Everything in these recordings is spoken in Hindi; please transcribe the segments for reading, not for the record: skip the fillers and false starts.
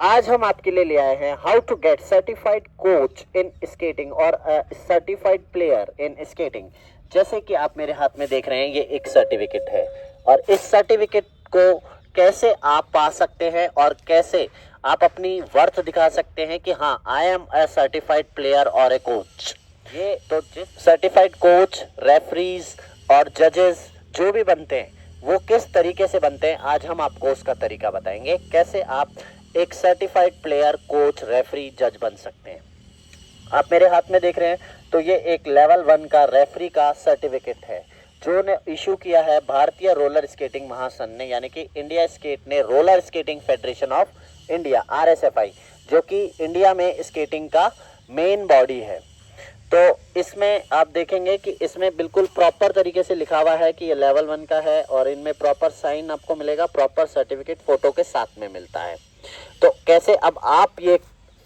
आज हम आपके लिए ले आए हैं how to get certified coach in skating और सर्टिफाइड प्लेयर इन स्केटिंग। जैसे कि आप मेरे हाथ में देख रहे हैं, ये एक सर्टिफिकेट है और इस सर्टिफिकेट को कैसे आप पा सकते हैं और कैसे आप अपनी वर्थ दिखा सकते हैं कि हाँ, I am a certified player और ए कोच। ये तो सर्टिफाइड कोच, रेफरीज और जजेस जो भी बनते हैं वो किस तरीके से बनते हैं, आज हम आपको उसका तरीका बताएंगे कैसे आप एक सर्टिफाइड प्लेयर, कोच, रेफरी, जज बन सकते हैं। आप मेरे हाथ में देख रहे हैं तो ये एक लेवल 1 का रेफरी का सर्टिफिकेट है जो ने इशू किया है भारतीय रोलर स्केटिंग महासंघ ने, यानी कि इंडिया स्केट ने roller skating federation of India RSFI, जो कि इंडिया में स्केटिंग का मेन बॉडी है। तो इसमें आप देखेंगे कि इसमें बिल्कुल प्रॉपर तरीके से लिखा हुआ है कि ये लेवल 1 का है और इनमें प्रॉपर साइन आपको मिलेगा, प्रॉपर सर्टिफिकेट फोटो के साथ में मिलता है। तो कैसे अब आप ये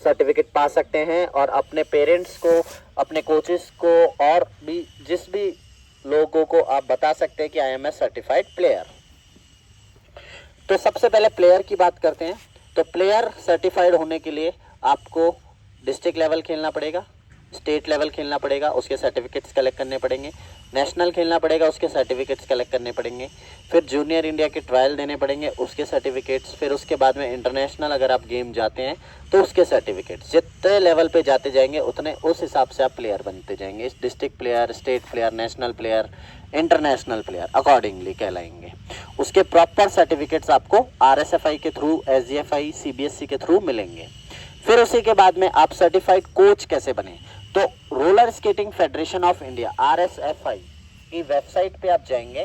सर्टिफिकेट पा सकते हैं और अपने पेरेंट्स को, अपने कोचेस को और भी जिस भी लोगों को आप बता सकते हैं कि I am a certified player. तो सबसे पहले प्लेयर की बात करते हैं। तो प्लेयर सर्टिफाइड होने के लिए आपको डिस्ट्रिक्ट लेवल खेलना पड़ेगा, स्टेट लेवल खेलना पड़ेगा, उसके सर्टिफिकेट्स कलेक्ट करने पड़ेंगे, नेशनल खेलना पड़ेगा, उसके सर्टिफिकेट्स कलेक्ट करने पड़ेंगे, फिर जूनियर इंडिया के ट्रायल देने पड़ेंगे, उसके सर्टिफिकेट्स, फिर उसके बाद में इंटरनेशनल अगर आप गेम जाते हैं तो उसके सर्टिफिकेट्स। जितने लेवल पे जाते जाएंगे उतने उस हिसाब से आप प्लेयर बनते जाएंगे। District player, state player, national player, international player accordingly कहलाएंगे। उसके प्रॉपर सर्टिफिकेट्स आपको RSFI के थ्रू, SGFI, CBSE के थ्रू मिलेंगे। फिर उसी के बाद में आप सर्टिफाइड कोच कैसे बने, तो roller skating federation of India RSFI की वेबसाइट पे आप जाएंगे।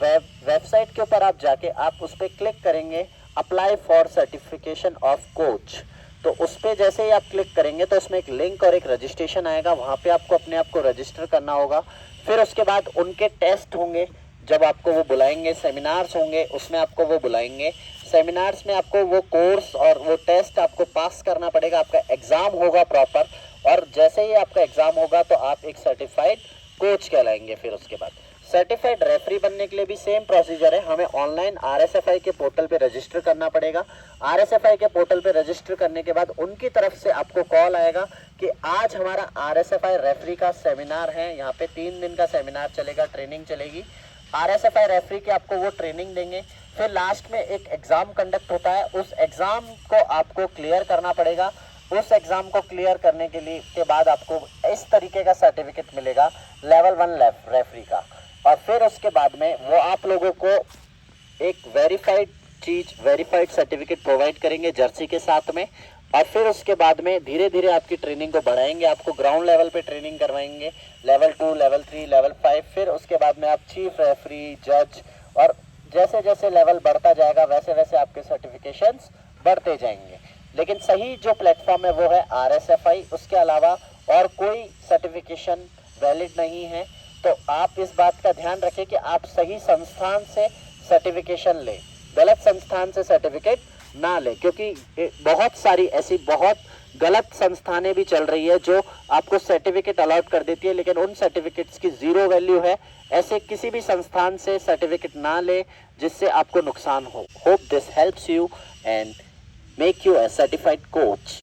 वेबसाइट के ऊपर आप जाके आप उस पर क्लिक करेंगे apply for certification of coach. तो उस पर जैसे ही आप क्लिक करेंगे तो उसमें एक लिंक और एक रजिस्ट्रेशन आएगा, वहाँ पे आपको अपने आप को रजिस्टर करना होगा। फिर उसके बाद उनके टेस्ट होंगे, जब आपको वो बुलाएंगे, सेमिनार्स होंगे उसमें आपको वो बुलाएंगे। सेमिनार्स में आपको वो कोर्स और वो टेस्ट आपको पास करना पड़ेगा, आपका एग्ज़ाम होगा प्रॉपर, और जैसे ही आपका एग्ज़ाम होगा तो आप एक सर्टिफाइड कोच कहलाएंगे। फिर उसके बाद सर्टिफाइड रेफरी बनने के लिए भी सेम प्रोसीजर है, हमें ऑनलाइन RSFI के पोर्टल पे रजिस्टर करना पड़ेगा। RSFI के पोर्टल पे रजिस्टर करने के बाद उनकी तरफ से आपको कॉल आएगा कि आज हमारा RSFI रेफरी का सेमिनार है, यहाँ पे 3 दिन का सेमिनार चलेगा, ट्रेनिंग चलेगी। RSFI रेफरी की आपको वो ट्रेनिंग देंगे। फिर लास्ट में एक एग्ज़ाम कंडक्ट होता है, उस एग्ज़ाम को आपको क्लियर करना पड़ेगा। उस एग्ज़ाम को क्लियर करने के बाद आपको इस तरीके का सर्टिफिकेट मिलेगा लेवल 1 रेफरी का। और फिर उसके बाद में वो आप लोगों को एक वेरीफाइड सर्टिफिकेट प्रोवाइड करेंगे जर्सी के साथ में। और फिर उसके बाद में धीरे धीरे आपकी ट्रेनिंग को बढ़ाएंगे, आपको ग्राउंड लेवल पे ट्रेनिंग करवाएंगे, लेवल 2, लेवल 3, लेवल 5। फिर उसके बाद में आप चीफ रेफरी, जज, और जैसे जैसे लेवल बढ़ता जाएगा वैसे वैसे आपके सर्टिफिकेशंस बढ़ते जाएंगे। लेकिन सही जो प्लेटफॉर्म है वो है RSFI, उसके अलावा और कोई सर्टिफिकेशन वैलिड नहीं है। तो आप इस बात का ध्यान रखें कि आप सही संस्थान से सर्टिफिकेशन लें, गलत संस्थान से सर्टिफिकेट ना लें, क्योंकि बहुत सारी ऐसी बहुत गलत संस्थानें भी चल रही है जो आपको सर्टिफिकेट अलॉट कर देती है, लेकिन उन सर्टिफिकेट्स की ज़ीरो वैल्यू है। ऐसे किसी भी संस्थान से सर्टिफिकेट ना ले जिससे आपको नुकसान हो। Hope this helps you and make you a certified coach.